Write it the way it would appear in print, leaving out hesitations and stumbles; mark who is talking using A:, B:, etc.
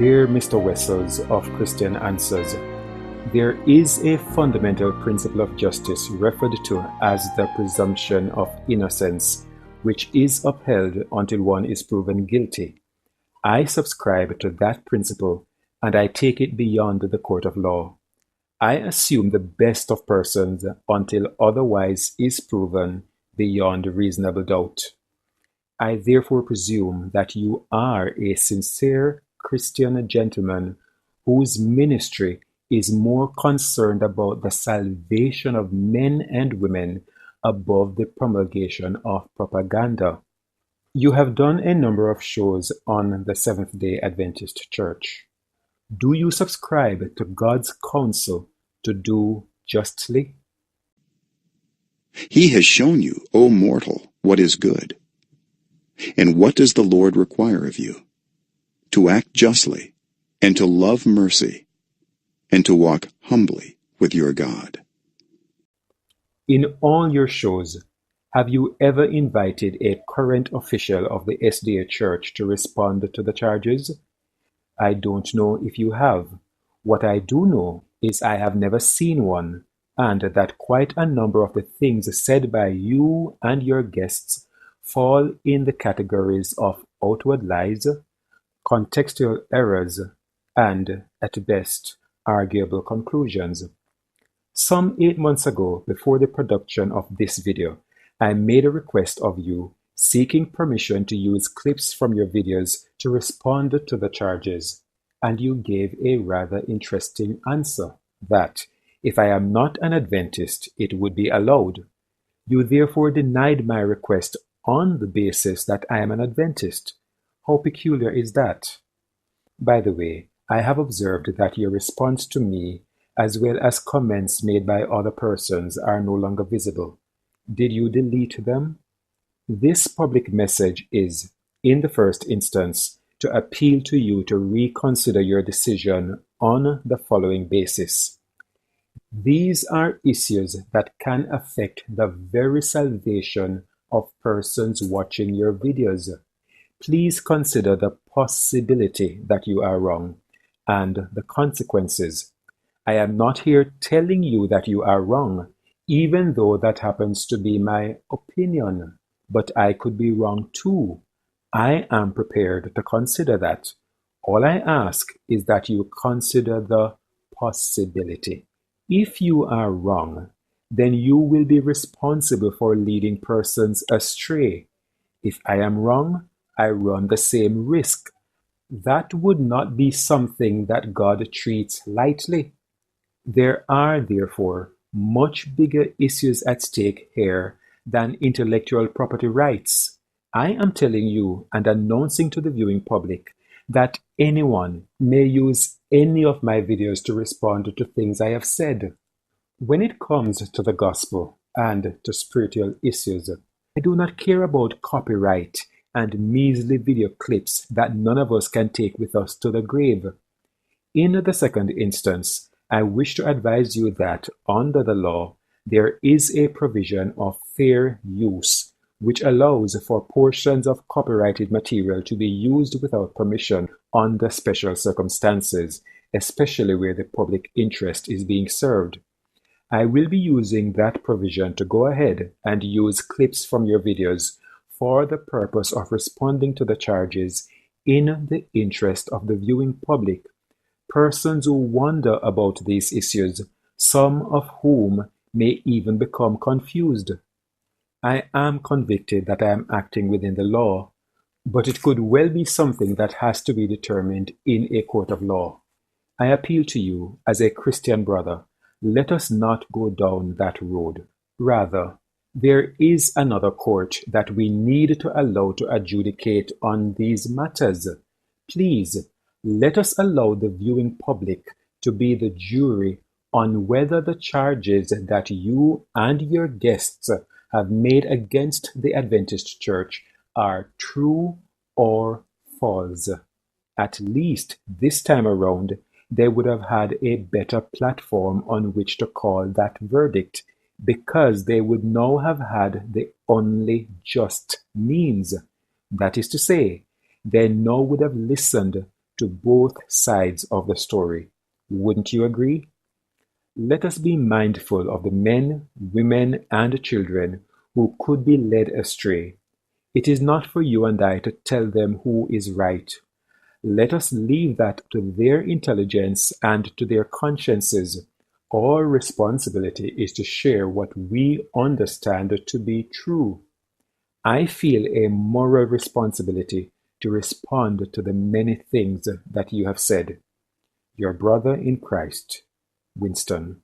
A: Dear Mr. Wessels of Christian Answers, there is a fundamental principle of justice referred to as the presumption of innocence, which is upheld until one is proven guilty. I subscribe to that principle, and I take it beyond the court of law. I assume the best of persons until otherwise is proven beyond reasonable doubt. I therefore presume that you are a sincere Christian gentleman whose ministry is more concerned about the salvation of men and women above the promulgation of propaganda. You have done a number of shows on the Seventh-Day Adventist Church. Do you subscribe to God's counsel to do justly?
B: He has shown you, O mortal, what is good. And what does the Lord require of you? To act justly, and to love mercy, and to walk humbly with your God.
A: In all your shows, have you ever invited a current official of the SDA Church to respond to the charges? I don't know if you have. What I do know is I have never seen one, and that quite a number of the things said by you and your guests fall in the categories of outward lies, contextual errors, and, at best, arguable conclusions. Some 8 months ago, before the production of this video, I made a request of you seeking permission to use clips from your videos to respond to the charges, and you gave a rather interesting answer that, if I am not an Adventist, it would be allowed. You therefore denied my request on the basis that I am an Adventist. How peculiar is that? By the way, I have observed that your response to me, as well as comments made by other persons, are no longer visible. Did you delete them? This public message is, in the first instance, to appeal to you to reconsider your decision on the following basis. These are issues that can affect the very salvation of persons watching your videos. Please consider the possibility that you are wrong and the consequences. I am not here telling you that you are wrong, even though that happens to be my opinion, but I could be wrong too. I am prepared to consider that. All I ask is that you consider the possibility. If you are wrong, then you will be responsible for leading persons astray. If I am wrong, I run the same risk. That would not be something that God treats lightly. There are, therefore, much bigger issues at stake here than intellectual property rights. I am telling you and announcing to the viewing public that anyone may use any of my videos to respond to things I have said. When it comes to the gospel and to spiritual issues, I do not care about copyright and measly video clips that none of us can take with us to the grave. In the second instance, I wish to advise you that, under the law, there is a provision of fair use, which allows for portions of copyrighted material to be used without permission under special circumstances, especially where the public interest is being served. I will be using that provision to go ahead and use clips from your videos for the purpose of responding to the charges in the interest of the viewing public. Persons who wonder about these issues, some of whom may even become confused. I am convicted that I am acting within the law, but it could well be something that has to be determined in a court of law. I appeal to you as a Christian brother, let us not go down that road. Rather, there is another court that we need to allow to adjudicate on these matters. Please, let us allow the viewing public to be the jury on whether the charges that you and your guests have made against the Adventist Church are true or false. At least this time around, they would have had a better platform on which to call that verdict, because they would now have had the only just means. That is to say, they now would have listened to both sides of the story. Wouldn't you agree? Let us be mindful of the men, women, and children who could be led astray. It is not for you and I to tell them who is right. Let us leave that to their intelligence and to their consciences. Our responsibility is to share what we understand to be true. I feel a moral responsibility to respond to the many things that you have said. Your brother in Christ, Winston.